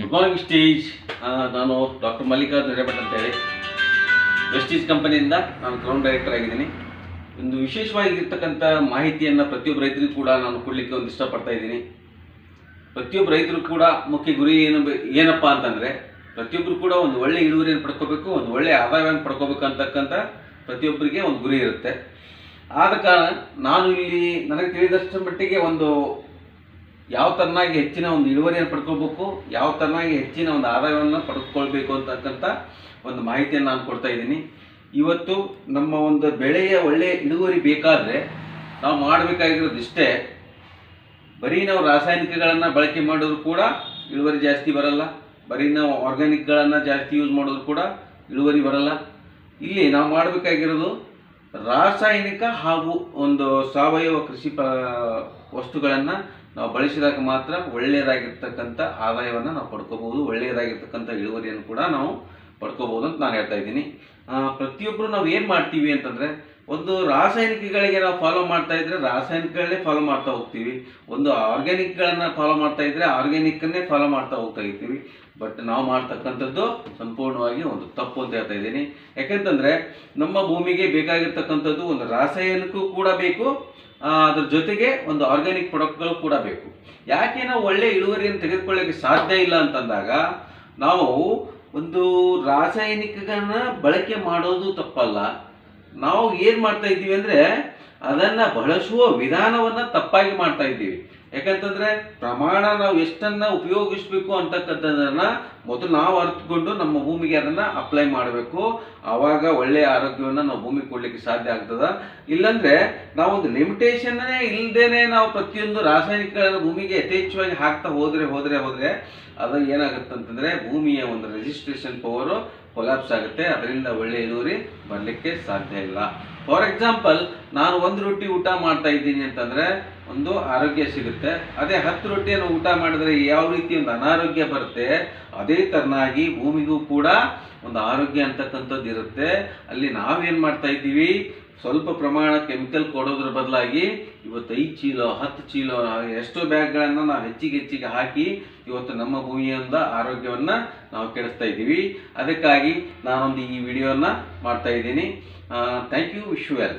Good morning stage. ನಾನು doctor Mallikarjun Hiremath ಅಂತೇಳಿ Vestige ಕಂಪನಿಯಿಂದ ನಾನು ಗ್ರೌಂಡ್ ಡೈರೆಕ್ಟರ್ ಆಗಿದ್ದೀನಿ. ಒಂದು ವಿಶೇಷವಾಗಿರ್ತಕ್ಕಂಥ ಮಾಹಿತಿಯನ್ನು ಪ್ರತಿಯೊಬ್ಬ ರೈತರಿಗೂ ಕೂಡ ನಾನು ಕೊಡಲಿಕ್ಕೆ ಒಂದು ಇಷ್ಟಪಡ್ತಾ ಇದ್ದೀನಿ. ಪ್ರತಿಯೊಬ್ಬ ರೈತರು ಕೂಡ ಮುಖ್ಯ ಗುರಿ ಏನಪ್ಪ ಅಂತಂದರೆ ಪ್ರತಿಯೊಬ್ಬರು ಕೂಡ ಒಂದು ಒಳ್ಳೆಯ ಇಳುವರಿಯನ್ನು ಪಡ್ಕೋಬೇಕು, ಒಂದು ಒಳ್ಳೆಯ ಆದಾಯವನ್ನು ಪಡ್ಕೋಬೇಕು ಅಂತಕ್ಕಂಥ ಪ್ರತಿಯೊಬ್ಬರಿಗೆ ಒಂದು ಗುರಿ ಇರುತ್ತೆ. ಆದ ಕಾರಣ ನಾನು ಇಲ್ಲಿ ನನಗೆ ತಿಳಿದಷ್ಟು ಮಟ್ಟಿಗೆ ಒಂದು ಯಾವ ಥರನಾಗಿ ಹೆಚ್ಚಿನ ಒಂದು ಇಳುವರಿಯನ್ನು ಪಡ್ಕೋಬೇಕು, ಯಾವ ಥರನಾಗಿ ಹೆಚ್ಚಿನ ಒಂದು ಆದಾಯವನ್ನು ಪಡೆದುಕೊಳ್ಬೇಕು ಅಂತಕ್ಕಂಥ ಒಂದು ಮಾಹಿತಿಯನ್ನು ನಾನು ಕೊಡ್ತಾ ಇದ್ದೀನಿ. ಇವತ್ತು ನಮ್ಮ ಒಂದು ಬೆಳೆಯ ಒಳ್ಳೆಯ ಇಳುವರಿ ಬೇಕಾದರೆ ನಾವು ಮಾಡಬೇಕಾಗಿರೋದು ಇಷ್ಟೇ. ಬರೀ ನಾವು ರಾಸಾಯನಿಕಗಳನ್ನು ಬಳಕೆ ಮಾಡಿದ್ರು ಕೂಡ ಇಳುವರಿ ಜಾಸ್ತಿ ಬರಲ್ಲ, ಬರೀ ನಾವು ಆರ್ಗ್ಯಾನಿಕ್ಗಳನ್ನು ಜಾಸ್ತಿ ಯೂಸ್ ಮಾಡಿದ್ರು ಕೂಡ ಇಳುವರಿ ಬರಲ್ಲ. ಇಲ್ಲಿ ನಾವು ಮಾಡಬೇಕಾಗಿರೋದು ರಾಸಾಯನಿಕ ಹಾಗೂ ಒಂದು ಸಾವಯವ ಕೃಷಿ ವಸ್ತುಗಳನ್ನು ನಾವು ಬಳಸಿದಾಗ ಮಾತ್ರ ಒಳ್ಳೆಯದಾಗಿರ್ತಕ್ಕಂಥ ಆದಾಯವನ್ನು ನಾವು ಪಡ್ಕೋಬಹುದು, ಒಳ್ಳೆಯದಾಗಿರ್ತಕ್ಕಂಥ ಇಳುವರಿಯನ್ನು ಕೂಡ ನಾವು ಪಡ್ಕೋಬಹುದು ಅಂತ ನಾನು ಹೇಳ್ತಾ ಇದ್ದೀನಿ. ಪ್ರತಿಯೊಬ್ಬರು ನಾವು ಏನು ಮಾಡ್ತೀವಿ ಅಂತಂದರೆ ಒಂದು ರಾಸಾಯನಿಕಗಳಿಗೆ ನಾವು ಫಾಲೋ ಮಾಡ್ತಾ ಇದ್ರೆ ರಾಸಾಯನಿಕಗಳನ್ನೇ ಫಾಲೋ ಮಾಡ್ತಾ ಹೋಗ್ತೀವಿ, ಒಂದು ಆರ್ಗ್ಯಾನಿಕ್ಗಳನ್ನು ಫಾಲೋ ಮಾಡ್ತಾ ಇದ್ರೆ ಆರ್ಗ್ಯಾನಿಕ್ಕನ್ನೇ ಫಾಲೋ ಮಾಡ್ತಾ ಹೋಗ್ತಾ ಇರ್ತೀವಿ. ಬಟ್ ನಾವು ಮಾಡ್ತಕ್ಕಂಥದ್ದು ಸಂಪೂರ್ಣವಾಗಿ ಒಂದು ತಪ್ಪು ಅಂತ ಹೇಳ್ತಾ ಇದ್ದೀನಿ. ಯಾಕೆಂತಂದರೆ ನಮ್ಮ ಭೂಮಿಗೆ ಬೇಕಾಗಿರ್ತಕ್ಕಂಥದ್ದು ಒಂದು ರಾಸಾಯನಿಕ ಕೂಡ ಬೇಕು, ಅದ್ರ ಜೊತೆಗೆ ಒಂದು ಆರ್ಗ್ಯಾನಿಕ್ ಪ್ರಾಡಕ್ಟ್ಗಳು ಕೂಡ ಬೇಕು. ಯಾಕೆ ನಾವು ಒಳ್ಳೆಯ ಇಳುವರಿಯನ್ನು ತೆಗೆದುಕೊಳ್ಳೋಕ್ಕೆ ಸಾಧ್ಯ ಇಲ್ಲ ಅಂತಂದಾಗ ನಾವು ಒಂದು ರಾಸಾಯನಿಕಗಳನ್ನ ಬಳಕೆ ಮಾಡೋದು ತಪ್ಪಲ್ಲ, ನಾವು ಏನು ಮಾಡ್ತಾ ಇದ್ದೀವಿ ಅಂದರೆ ಅದನ್ನು ಬಳಸುವ ವಿಧಾನವನ್ನು ತಪ್ಪಾಗಿ ಮಾಡ್ತಾ ಇದ್ದೀವಿ. ಯಾಕಂತಂದರೆ ಪ್ರಮಾಣ ನಾವು ಎಷ್ಟನ್ನು ಉಪಯೋಗಿಸ್ಬೇಕು ಅಂತಕ್ಕಂಥದ್ದನ್ನು ಮೊದಲು ನಾವು ಅರ್ಥಕೊಂಡು ನಮ್ಮ ಭೂಮಿಗೆ ಅದನ್ನು ಅಪ್ಲೈ ಮಾಡಬೇಕು. ಆವಾಗ ಒಳ್ಳೆಯ ಆರೋಗ್ಯವನ್ನು ನಾವು ಭೂಮಿಗೆ ಕೊಡಲಿಕ್ಕೆ ಸಾಧ್ಯ ಆಗ್ತದೆ. ಇಲ್ಲಾಂದರೆ ನಾವೊಂದು ಲಿಮಿಟೇಷನ್ನೇ ಇಲ್ಲದೇ ನಾವು ಪ್ರತಿಯೊಂದು ರಾಸಾಯನಿಕಗಳನ್ನು ಭೂಮಿಗೆ ಯಥೇಚ್ಛವಾಗಿ ಹಾಕ್ತಾ ಹೋದರೆ ಅದು ಏನಾಗುತ್ತೆ ಅಂತಂದರೆ ಭೂಮಿಯ ಒಂದು ರೆಸಿಸ್ಟ್ರೇಷನ್ ಪವರು ಕೊಲ್ಯಾಪ್ಸ್ ಆಗುತ್ತೆ. ಅದರಿಂದ ಒಳ್ಳೆಯ ಇಳುವರಿ ಬರಲಿಕ್ಕೆ ಸಾಧ್ಯ ಇಲ್ಲ. ಫಾರ್ ಎಕ್ಸಾಂಪಲ್, ನಾನು ಒಂದು ರೊಟ್ಟಿ ಊಟ ಮಾಡ್ತಾ ಇದ್ದೀನಿ ಅಂತಂದರೆ ಒಂದು ಆರೋಗ್ಯ ಸಿಗುತ್ತೆ. ಅದೇ 10 ರೊಟ್ಟಿಯನ್ನು ಊಟ ಮಾಡಿದ್ರೆ ಯಾವ ರೀತಿ ಒಂದು ಅನಾರೋಗ್ಯ ಬರುತ್ತೆ, ಅದೇ ಥರನಾಗಿ ಭೂಮಿಗೂ ಕೂಡ ಒಂದು ಆರೋಗ್ಯ ಅಂತಕ್ಕಂಥದ್ದು ಇರುತ್ತೆ. ಅಲ್ಲಿ ನಾವೇನು ಮಾಡ್ತಾ ಇದ್ದೀವಿ, ಸ್ವಲ್ಪ ಪ್ರಮಾಣ ಕೆಮಿಕಲ್ ಕೊಡೋದ್ರ ಬದಲಾಗಿ ಇವತ್ತು 5 ಚೀಲ 10 ಚೀಲ ಎಷ್ಟೋ ಬ್ಯಾಗ್ಗಳನ್ನು ನಾವು ಹೆಚ್ಚಿಗೆ ಹಾಕಿ ಇವತ್ತು ನಮ್ಮ ಭೂಮಿಯಿಂದ ಆರೋಗ್ಯವನ್ನು ನಾವು ಕೆಡಿಸ್ತಾ ಇದ್ದೀವಿ. ಅದಕ್ಕಾಗಿ ನಾನೊಂದು ಈ ವಿಡಿಯೋನ ಮಾಡ್ತಾ ಇದ್ದೀನಿ. Thank you. Wish you well.